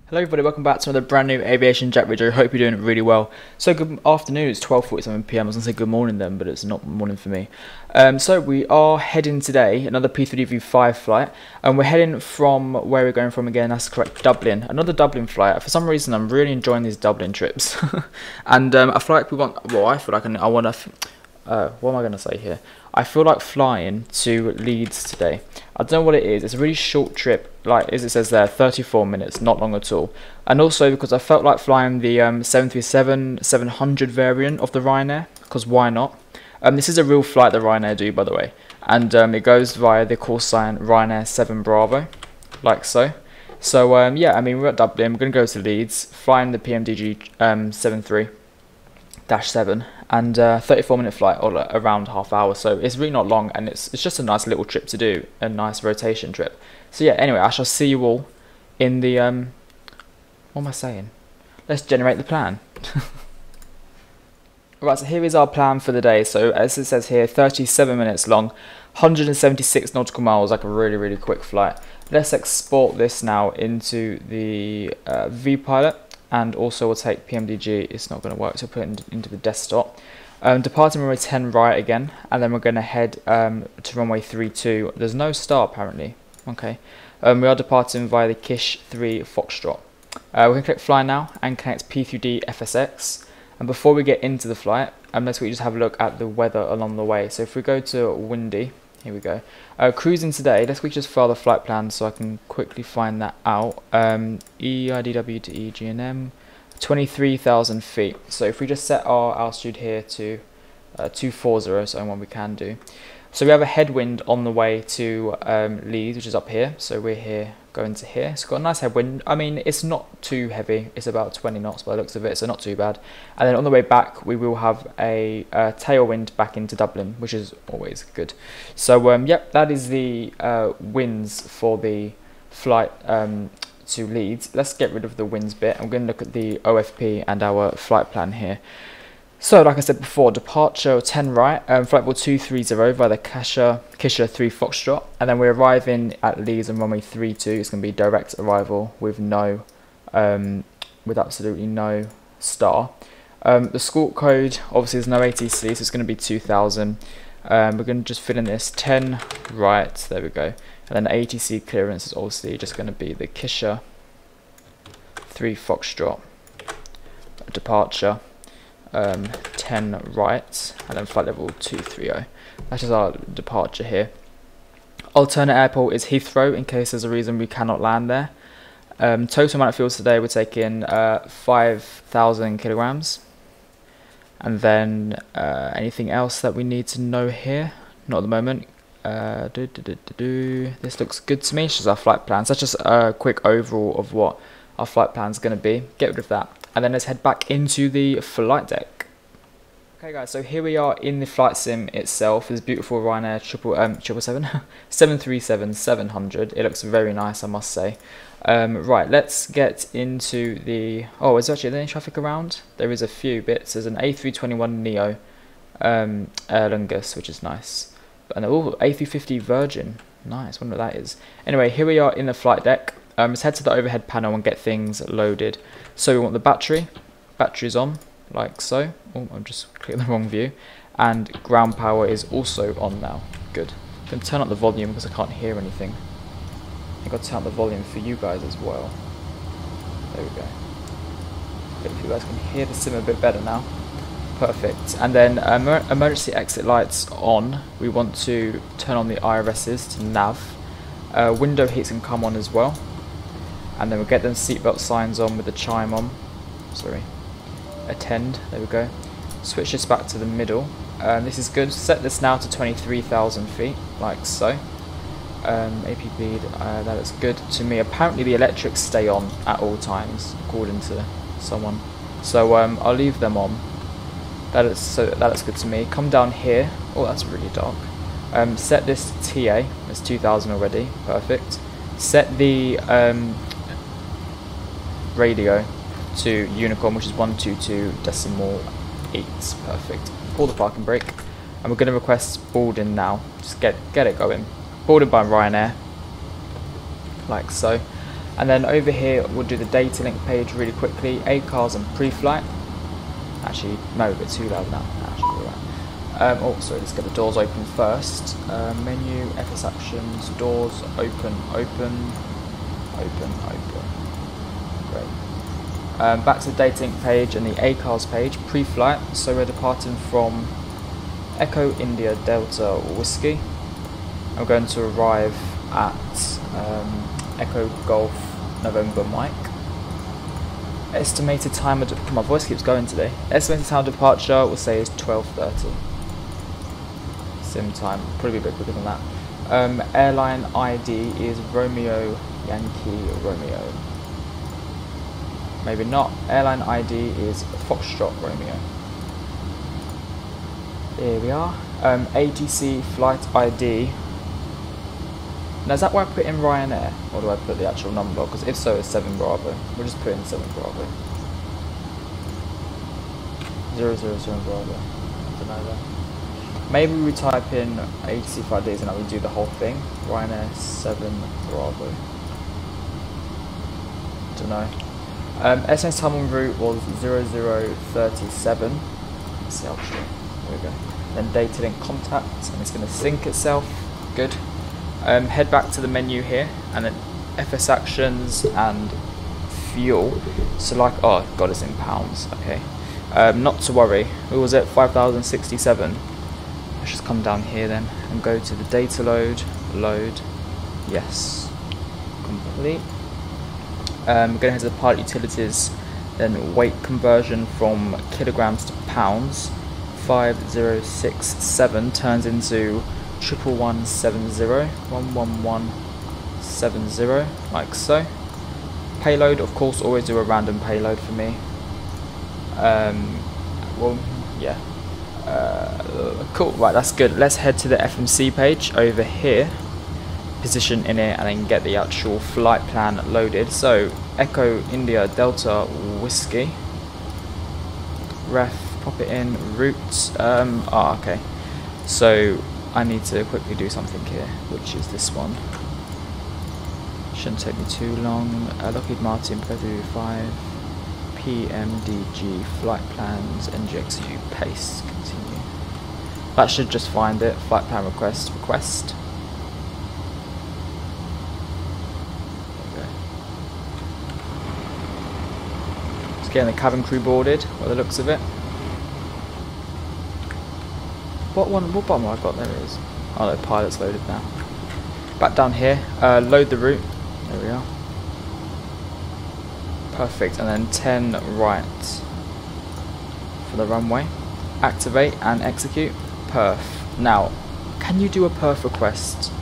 Hello everybody, welcome back to another brand new AviationJack video. Hope you're doing really well. So good afternoon, it's 12:47 PM. I was going to say good morning then, but it's not morning for me. So we are heading today, another P3Dv5 flight, and we're heading from, where we're going from again, that's correct, Dublin. Another Dublin flight. For some reason I'm really enjoying these Dublin trips. And I feel like I feel like I want to, what am I going to say here? I feel like flying to Leeds today. I don't know what it is. It's a really short trip, like as it says there, 34 minutes, not long at all. And also because I felt like flying the 737-700 variant of the Ryanair, because why not? This is a real flight that Ryanair do, by the way. And it goes via the call sign Ryanair 7 Bravo, like so. So yeah, I mean, we're at Dublin. We're going to go to Leeds, flying the PMDG 737 and 34-minute flight, or around half hour, so it's really not long, and it's just a nice little trip to do, a nice rotation trip. So yeah, anyway, I shall see you all in the what am I saying? Let's generate the plan. Right, so here is our plan for the day. So as it says here, 37 minutes long, 176 nautical miles, like a really quick flight. Let's export this now into the vPilot. And also we'll take PMDG, it's not going to work, so we'll put it into the desktop. Departing runway 10 right again, and then we're going to head to runway 32. There's no star apparently. Okay, we are departing via the Kish 3 Foxtrot. We're going to click fly now and connect P3Dv5. And before we get into the flight, let's just have a look at the weather along the way. So if we go to windy, here we go. Cruising today, let's just file the flight plan so I can quickly find that out. EIDW to EGNM, 23,000 feet. So if we just set our altitude here to 240, so one we can do. So we have a headwind on the way to Leeds, which is up here. So we're here going to here. It's got a nice headwind. I mean, it's not too heavy. It's about 20 knots by the looks of it, so not too bad. And then on the way back, we will have a tailwind back into Dublin, which is always good. So yep, that is the winds for the flight to Leeds. Let's get rid of the winds bit. I'm going to look at the OFP and our flight plan here. So, like I said before, departure 10 right, flight level 230 via the Kisha 3 Foxtrot, and then we're arriving at Leeds on runway 32. It's going to be direct arrival with no, with absolutely no star. The squawk code, obviously there's no ATC, so it's going to be 2000. We're going to just fill in this 10 right, there we go, and then the ATC clearance is obviously just going to be the Kisha 3 Foxtrot departure. 10 right, and then flight level 230. That is our departure here. Alternate airport is Heathrow in case there's a reason we cannot land there. Total amount of fuel today, we're taking 5,000 kilograms. And then anything else that we need to know here? Not at the moment. This looks good to me. It's just our flight plans. That's just a quick overall of what our flight plan is going to be. Get rid of that. And then let's head back into the flight deck. Okay guys, so here we are in the flight sim itself. This beautiful Ryanair 737-700. It looks very nice, I must say. Right, let's get into the... Oh, is there actually any traffic around? There is a few bits. There's an A321neo Air Lingus, which is nice. And oh, A350 Virgin. Nice, wonder what that is. Anyway, here we are in the flight deck. Let's head to the overhead panel and get things loaded. So we want the battery's on, like so. Oh, I'm just clicking the wrong view. And ground power is also on now. Good. I'm going to turn up the volume because I can't hear anything. I've got to turn up the volume for you guys as well. There we go. Hopefully you guys can hear the sim a bit better now. Perfect. And then emergency exit lights on. We want to turn on the IRSs to nav. Window heats can come on as well. And then we'll get them seatbelt signs on with the chime on. Sorry. Attend. There we go. Switch this back to the middle. This is good. Set this now to 23,000 feet, like so. APB, that is good to me. Apparently the electrics stay on at all times, according to someone. So I'll leave them on. That is good to me. Come down here. Oh, that's really dark. Set this to TA. It's 2000 already. Perfect. Set the radio to Unicorn, which is 122.8. Perfect. Pull the parking brake, and we're going to request boarding now. Just get it going. Boarded by Ryanair, like so. And then over here we'll do the data link page really quickly, ACARS and pre-flight. Actually, no, a bit too loud now. Actually, right. Oh, sorry, let's get the doors open first. Menu, FS actions, doors, open, open, open, open. Great. Back to the data link page and the ACARS page, pre-flight. So we're departing from Echo India Delta Whiskey. I'm going to arrive at Echo Golf November Mike. Estimated time of my voice keeps going today. Estimated time of departure we'll say is 12:30. Sim time, probably a bit quicker than that. Airline ID is Romeo Yankee Romeo. Maybe not. Airline ID is Foxtrot Romeo. Here we are. ATC flight ID. Now is that where I put in Ryanair, or do I put the actual number? Because if so, it's 7 Bravo. We'll just put in 7 Bravo. 007 Bravo. I don't know that. Maybe we type in ATC flight IDs and I will do the whole thing. Ryanair 7 Bravo. Don't know. SMS time en route was 0037. Let's see how true. There we go. Then data link contact, and it's going to sync itself. Good. Head back to the menu here, and then FS actions and fuel. So like, oh god, it's in pounds. Okay. Not to worry. Who was it? 5,067. Let's just come down here then and go to the data load. Load. Yes. Complete. We're going to head to the pilot utilities, then weight conversion from kilograms to pounds. 5067 turns into 11170, 11170, like so. Payload, of course, always do a random payload for me. Well, yeah. Cool, right, that's good. Let's head to the FMC page over here. Position in it and then get the actual flight plan loaded. So Echo India Delta Whiskey, ref, pop it in, route. Okay, so I need to quickly do something here, which is this one. Shouldn't take me too long. Lockheed Martin P3Dv5 PMDG flight plans NGXu paste, continue. That should just find it. Flight plan request. Getting the cabin crew boarded by the looks of it. What button have I got? There it is. Oh, the pilot's loaded now. Back down here, load the route. There we are. Perfect, and then 10 right for the runway. Activate and execute. Perf. Now, can you do a perf request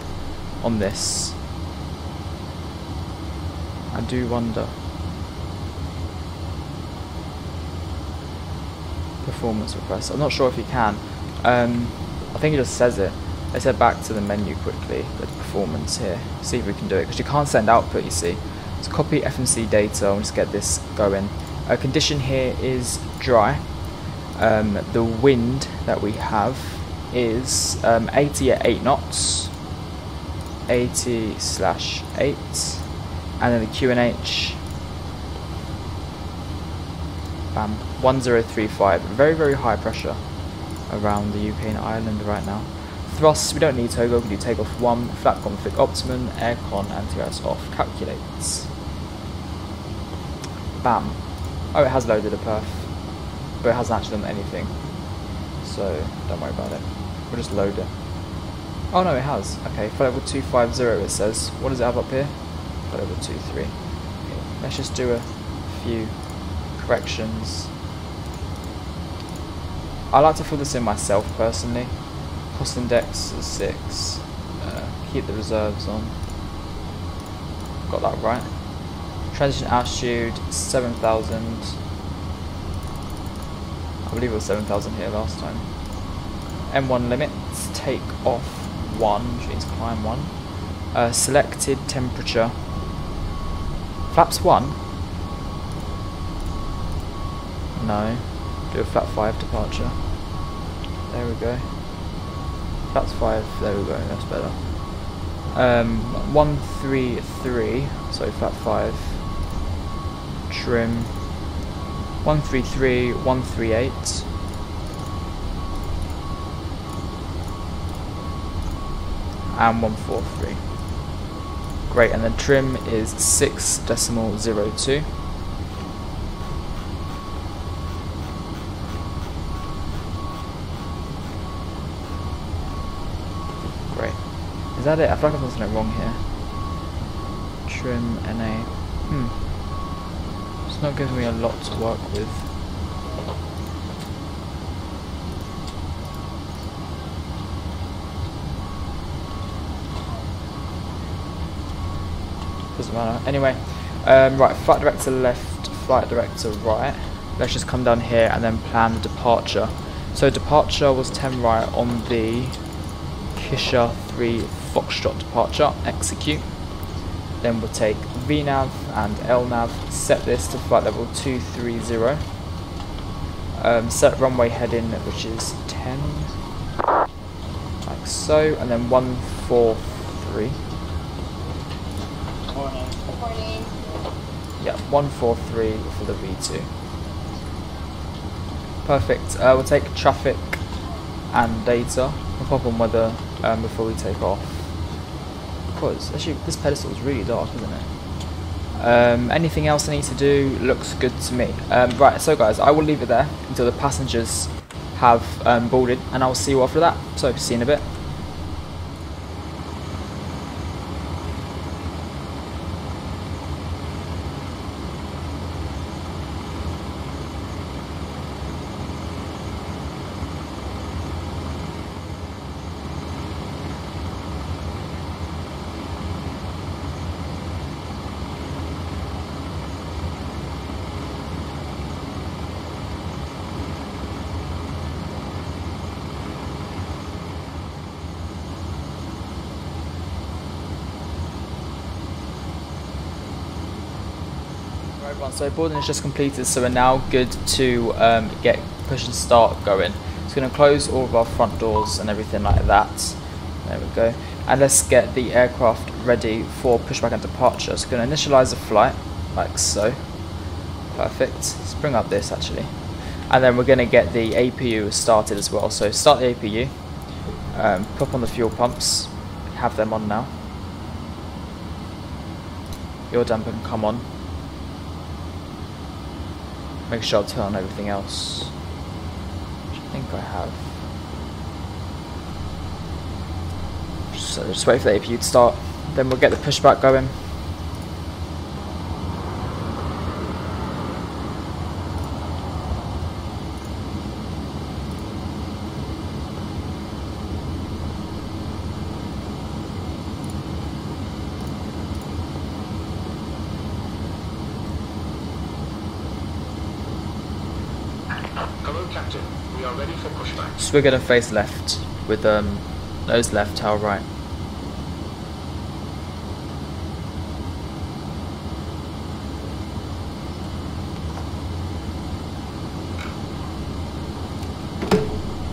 on this? I do wonder. Performance request. I'm not sure if you can. I think it just says it. Let's head back to the menu quickly with performance here. See if we can do it, because you can't send output, you see. So copy FMC data and just get this going. Condition here is dry. The wind that we have is 80 at 8 knots. 80/8. And then the QNH. Bam. 1035. Very, very high pressure around the UK and Ireland right now. Thrust, we don't need togo, we can do takeoff 1, flat config optimum, aircon, anti-ice off, calculates. Bam. Oh, it has loaded a perf, but it hasn't actually done anything, so don't worry about it. We'll just load it. Oh no, it has. Okay, flight level 250 it says. What does it have up here? Flight level 23. Okay, let's just do a few corrections. I like to fill this in myself personally. Cost index is 6. Keep the reserves on. Got that right. Transition altitude 7,000. I believe it was 7,000 here last time. M1 limits. Take off 1, which means climb 1. Selected temperature. Flaps 1. No. Do a flat 5 departure. There we go. Flaps 5, there we go, that's better. 133, so flat 5, trim 133, 138, and 143. Great, and then trim is 6.02. Great. Is that it? I feel like I've done something wrong here. Trim NA. It's not giving me a lot to work with. Doesn't matter. Anyway, right, flight director left, flight director right. Let's just come down here and then plan the departure. So departure was 10 right on the Kisha 3 Foxtrot departure, execute. Then we'll take VNav and LNav, set this to flight level 230. Set runway heading, which is 10, like so, and then 143. Morning. Yeah, 143 for the V2. Perfect. We'll take traffic and data. We'll pop on weather before we take off. Because actually, this pedestal is really dark, isn't it? Anything else I need to do? Looks good to me. Right, so guys, I will leave it there until the passengers have boarded, and I'll see you after that. So, see you in a bit. So boarding is just completed, so we're now good to get push and start going. It's going to close all of our front doors and everything like that. There we go. And let's get the aircraft ready for pushback and departure. So we're going to initialize the flight, like so. Perfect. Let's bring up this actually. And then we're going to get the APU started as well. So start the APU, pop on the fuel pumps, have them on now. Your damper can come on. Make sure I turn on everything else, which I think I have. So just wait for the APU to start, then we'll get the pushback going. Hello, Captain. We are ready for pushback. So we're going to face left with nose left, tail right.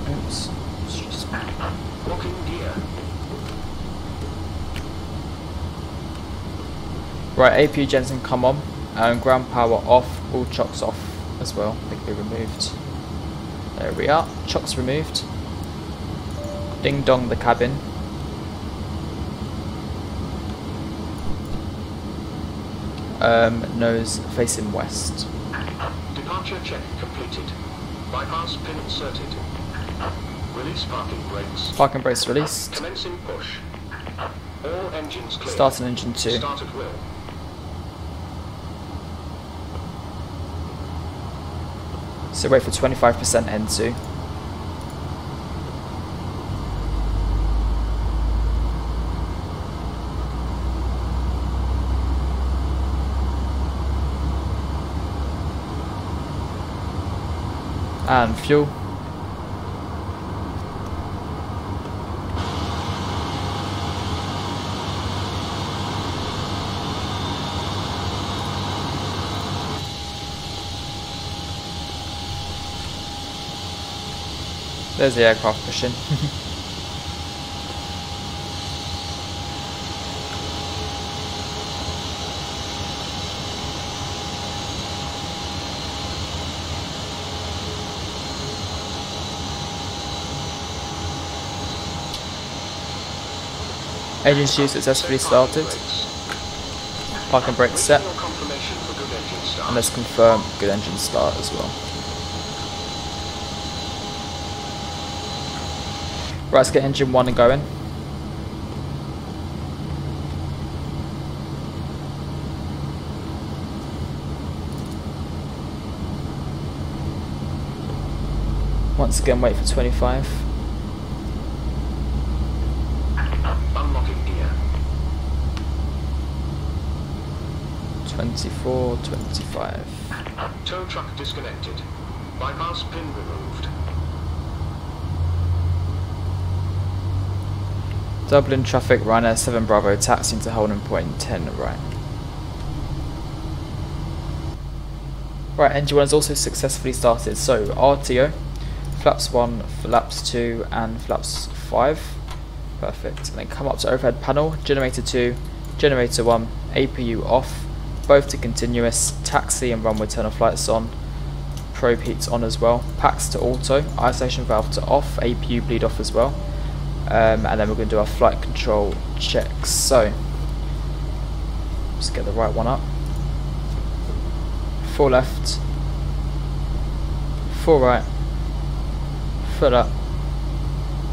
Oops. Locking gear. Right, APU Jensen come on, and ground power off, all chocks off as well, they can be removed. There we are, chocks removed. Ding dong the cabin. Nose facing west. Departure check completed. Bypass pin inserted. Release parking brakes. Parking brakes released. Commencing push. All engines clear. Starting engine 2. Start at will. So wait for 25% N2. And fuel. There's the aircraft pushing. Engine shield successfully started. Parking brake set. Your confirmation for good engine start. And let's confirm good engine start as well. Right, let's get engine 1 and going. Once again, wait for 25. Unlocking gear. 24, 25. Tow truck disconnected. Bypass pin removed. Dublin traffic, Ryanair 7 Bravo, taxiing to holding point 10 right. Right, engine 1 has also successfully started, so RTO, flaps 1, flaps 2 and flaps 5. Perfect. And then come up to overhead panel, generator 2, generator 1, APU off, both to continuous, taxi and runway turn off lights on, probe heats on as well, packs to auto, isolation valve to off, APU bleed off as well. And then we're going to do our flight control checks. So, let's get the right one up. 4 left, 4 right, foot up,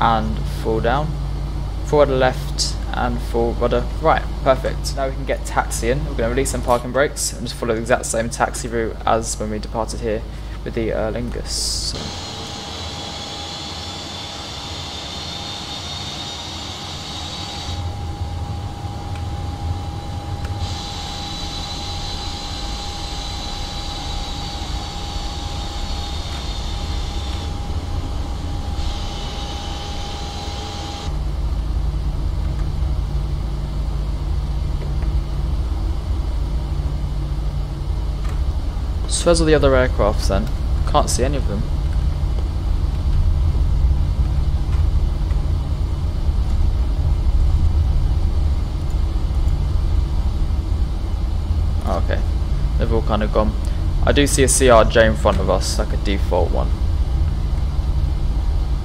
and full down. 4 rudder left, and 4 rudder right. Perfect. Now we can get taxiing. We're going to release some parking brakes and just follow the exact same taxi route as when we departed here with the Lingus. So where's all the other aircrafts then? Can't see any of them. Oh, okay, they've all kind of gone. I do see a CRJ in front of us, like a default one.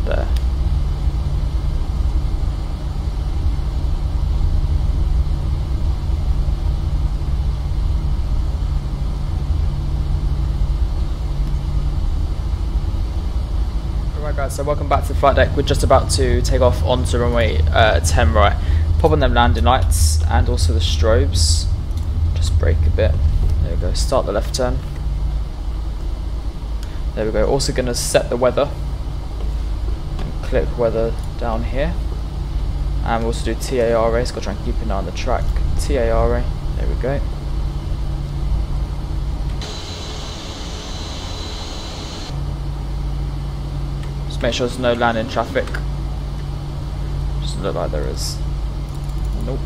There. Alright guys, so welcome back to the flight deck. We're just about to take off onto runway 10 right. Pop on them landing lights and also the strobes. Just brake a bit. There we go, start the left turn. There we go, also going to set the weather. And click weather down here. And we'll also do TARA, so got to try and keep an eye on the track. TARA, there we go. Make sure there's no landing traffic. Doesn't look like there is. Nope.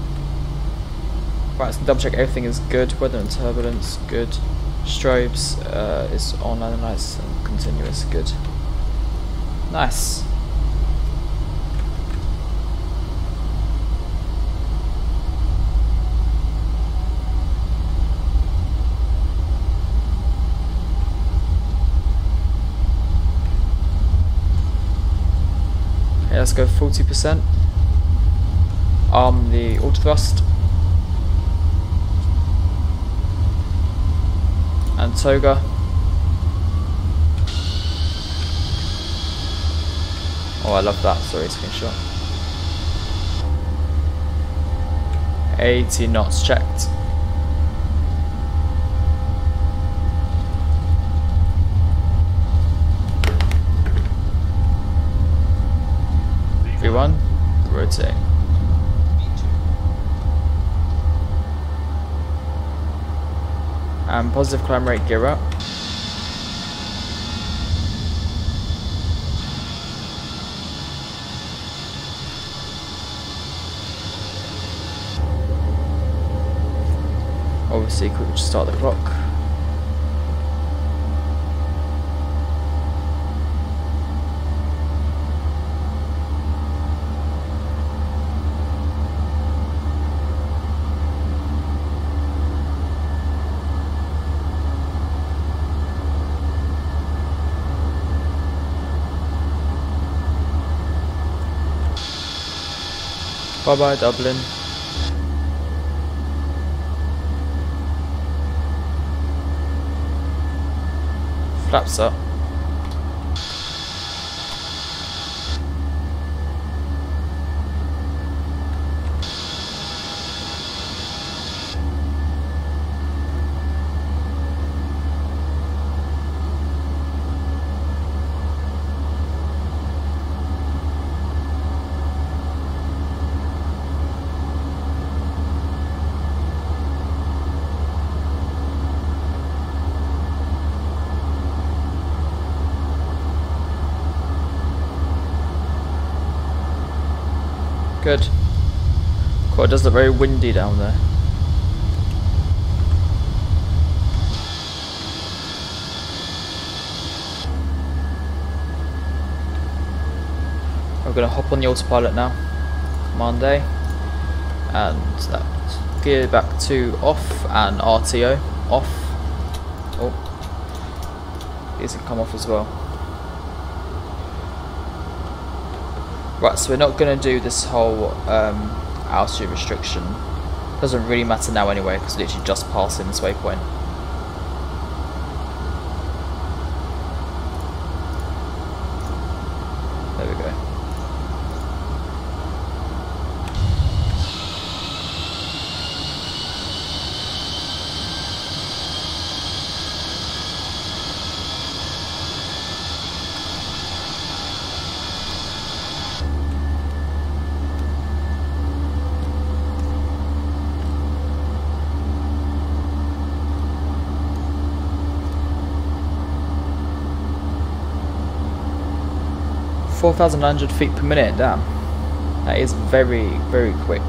Right, let's double check everything is good. Weather and turbulence, good. Strobes is on, landing lights and continuous, good. Nice. Let's go 40%. Arm the auto thrust. And toga. Oh, I love that. Sorry, screenshot. 80 knots checked. V1, rotate. And positive climb rate, gear up. Obviously, quick to start the clock. Bye bye Dublin. Flaps up. Good. Cool, it does look very windy down there. We're going to hop on the autopilot now. Command A. And that gear back to off and RTO off. Oh, these can come off as well. Right, so we're not going to do this whole altitude restriction. Doesn't really matter now anyway, because literally just passing this waypoint. There we go. (4,900 feet per minute), damn. That is very, very quick.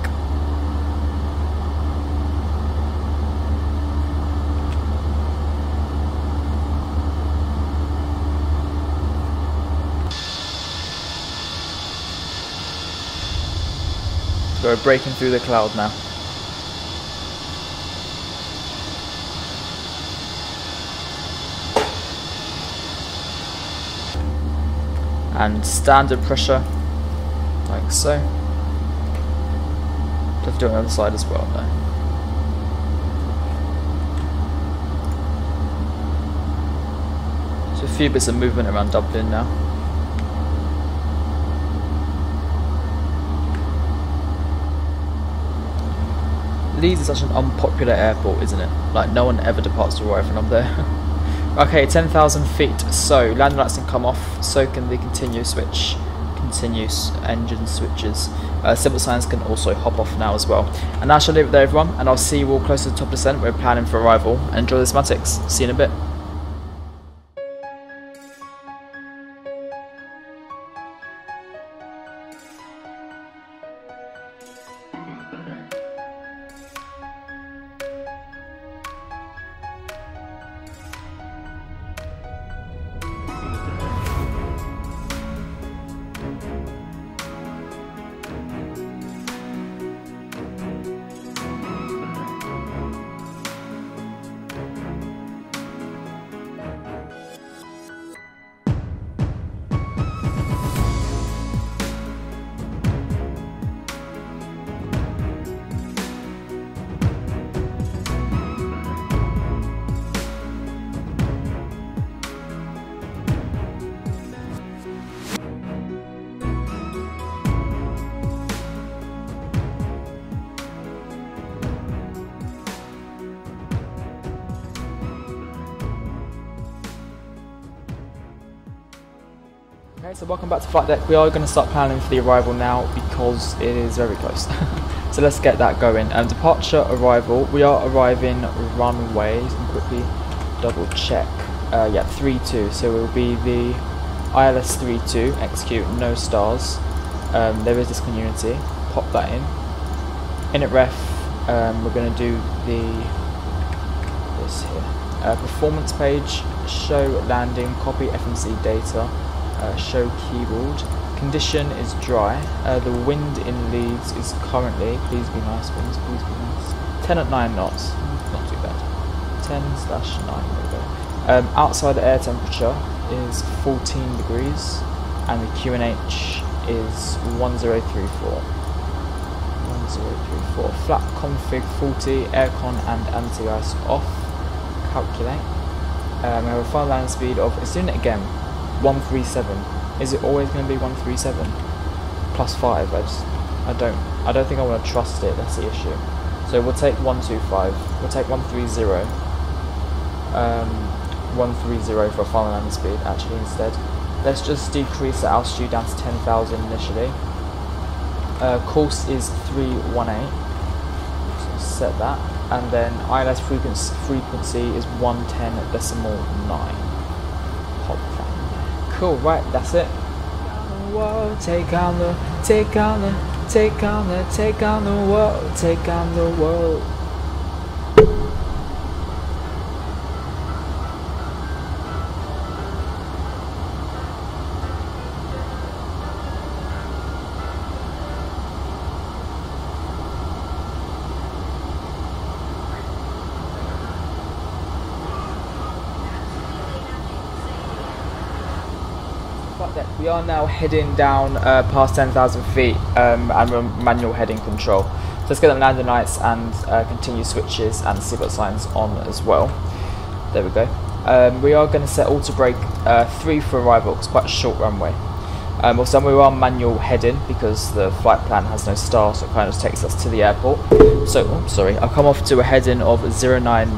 So we're breaking through the cloud now. And standard pressure, like so. Do I have to do it on the other side as well? No. So a few bits of movement around Dublin now. Leeds is such an unpopular airport, isn't it? Like, no one ever departs to arrive when I'm there. Okay, 10,000 feet, so landing lights can come off, so can the continuous switch, continuous engine switches. Simple signs can also hop off now as well. And I shall leave it there, everyone, and I'll see you all close to the top descent. We're planning for arrival, and enjoy the schematics. See you in a bit. Okay, so welcome back to Flight Deck. We are going to start planning for the arrival now because it is very close. So let's get that going. Departure, arrival. We are arriving runway. So quickly double check. Yeah, 32. So it will be the ILS 32 XQ, no stars. There is discontinuity. Pop that in. Init ref. We're going to do this here. Performance page. Show landing. Copy FMC data. Show keyboard. Condition is dry. The wind in Leeds is currently, please be nice winds, please be nice, 10 at 9 knots, not too bad, 10/9, there we go. Outside the air temperature is 14 degrees and the QNH is 1034. 1034. Flap config 40, aircon and anti-ice off. Calculate. We have a final landing speed of, it's doing it again, 137. Is it always going to be 137? Plus 5, I don't think I want to trust it, that's the issue. So we'll take 125, we'll take 130, 130 for a final landing speed actually instead. Let's just decrease the altitude down to 10,000 initially. Course is 318, so set that. And then ILS frequency is 110.9. Pop that. Cool, right, that's it. Whoa, take on the world, take on the world. We are now heading down past 10,000 feet and we're manual heading control. So let's get the landing lights and continue switches and seatbelt signs on as well. There we go. We are going to set auto brake 3 for arrival. It's quite a short runway. Also we are manual heading because the flight plan has no star, so it kind of takes us to the airport. So, I'll come off to a heading of 090,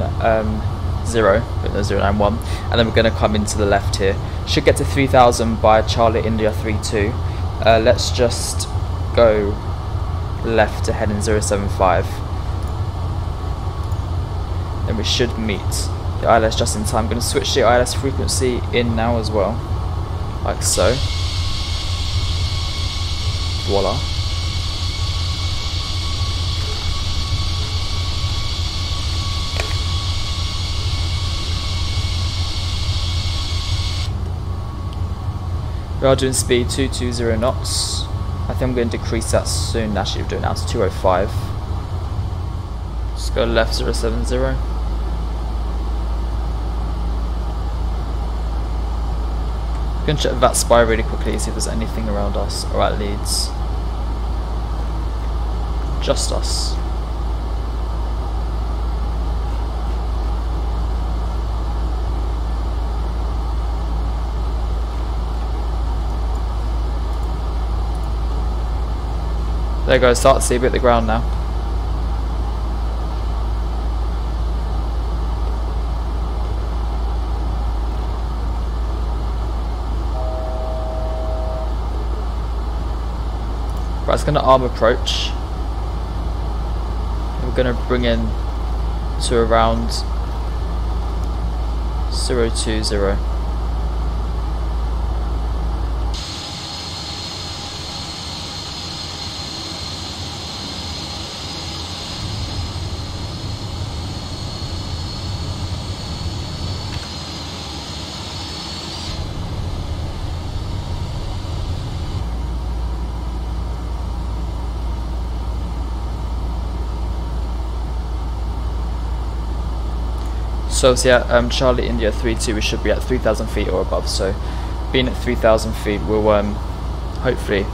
but no, 091, and then we're going to come into the left here. Should get to 3000 by Charlie India 32. Let's just go left to heading 075. Then we should meet the ILS just in time. I'm going to switch the ILS frequency in now as well, like so. Voila. We are doing speed 220 knots. I think I'm going to decrease that soon. Actually, we're doing it now to 205. Just go left 070. I'm going to check that spy really quickly, see if there's anything around us or at Leeds. Just us. There you go, start to see a bit of the ground now. Right, it's going to arm approach. We're going to bring in to around 020. So yeah, Charlie India 32, we should be at 3,000 feet or above, so being at 3,000 feet will hopefully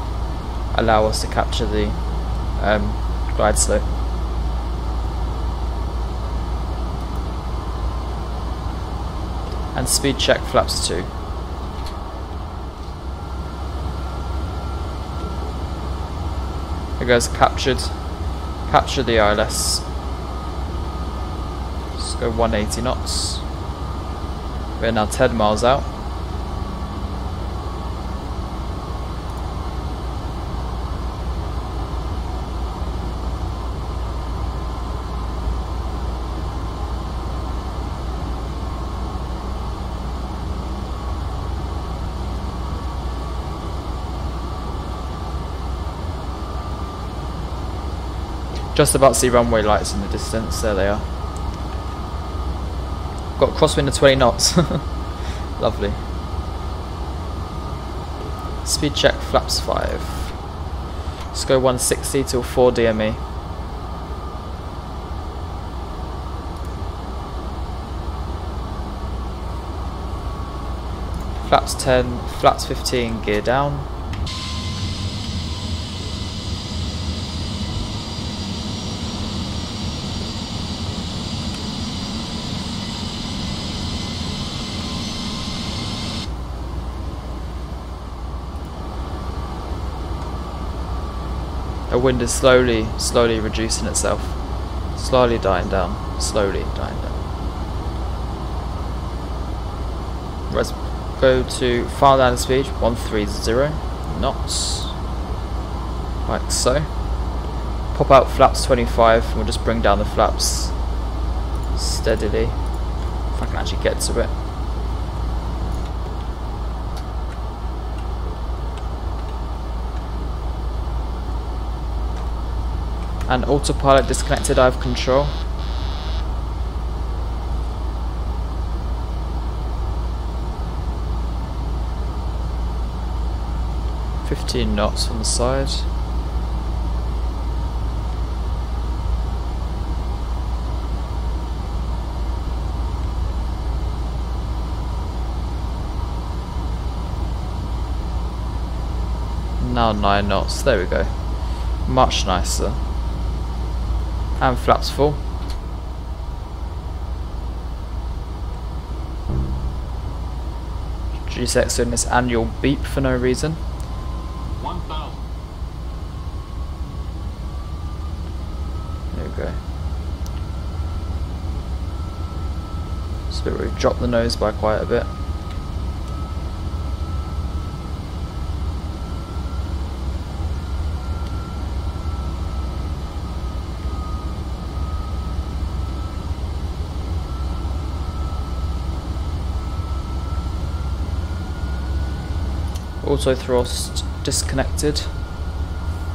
allow us to capture the glide slope. And speed check flaps 2. It goes capture the ILS. Go 180 knots. We're now 10 miles out. Just about to see runway lights in the distance. There they are. Got a crosswind of 20 knots. Lovely. Speed check flaps 5. Let's go 160 till 4 DME. Flaps 10, flaps 15, gear down. The wind is slowly reducing itself. Slowly dying down. Slowly dying down. Let's go to final landing speed 130 knots. Like so. Pop out flaps 25 and we'll just bring down the flaps steadily. If I can actually get to it. And autopilot disconnected, I have control. $15 knots on the side. Now 9 knots, there we go. Much nicer. And flaps full. G6 doing this annual beep for no reason. 1,000. There we go. So we've dropped the nose by quite a bit. Auto thrust disconnected.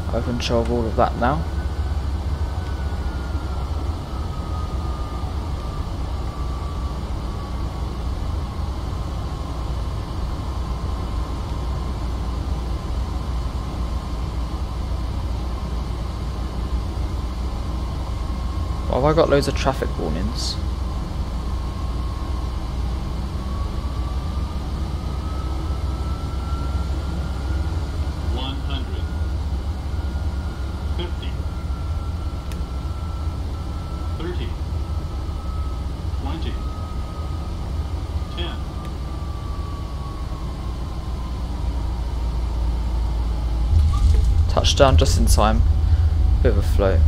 I have control of all of that now. Well, have I got loads of traffic warnings? Touchdown just in time. Bit of a float.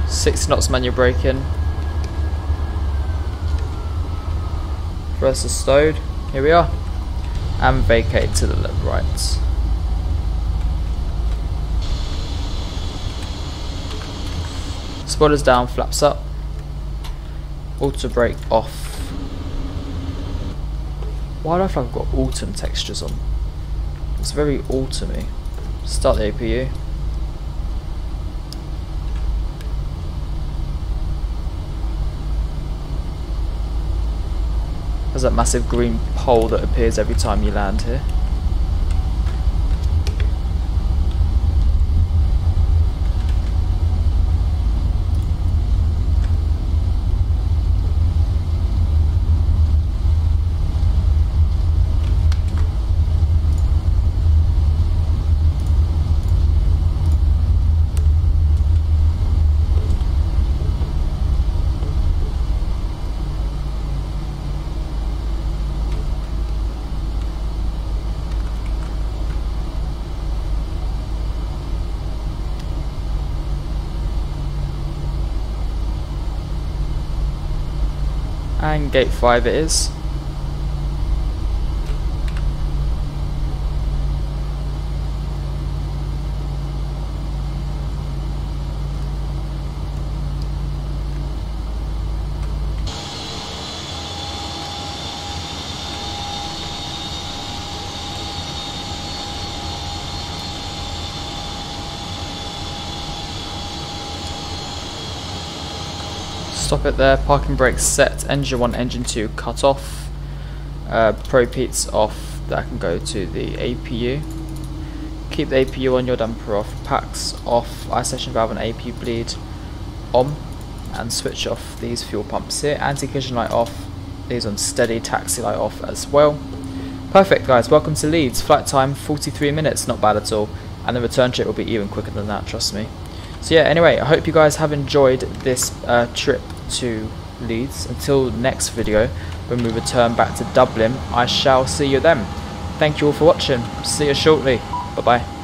Six knots manual braking. Rest is stowed. Here we are. And vacate to the left right. Spoilers down, flaps up. Auto brake off. Why do I feel like I've got autumn textures on? It's very autumny. Start the APU. There's that massive green pole that appears every time you land here. And gate 5 it is. Stop it there, parking brakes set, engine 1, engine 2 cut off, pro peats off, that can go to the APU. Keep the APU on, your damper off, packs off, isolation valve and APU bleed on, and switch off these fuel pumps here. Anti-collision light off, these on steady, taxi light off as well. Perfect guys, welcome to Leeds. Flight time 43 minutes, not bad at all, and the return trip will be even quicker than that, trust me. So yeah, anyway, I hope you guys have enjoyed this trip to Leeds. Until next video, when we return back to Dublin. I shall see you then. Thank you all for watching. See you shortly. Bye bye.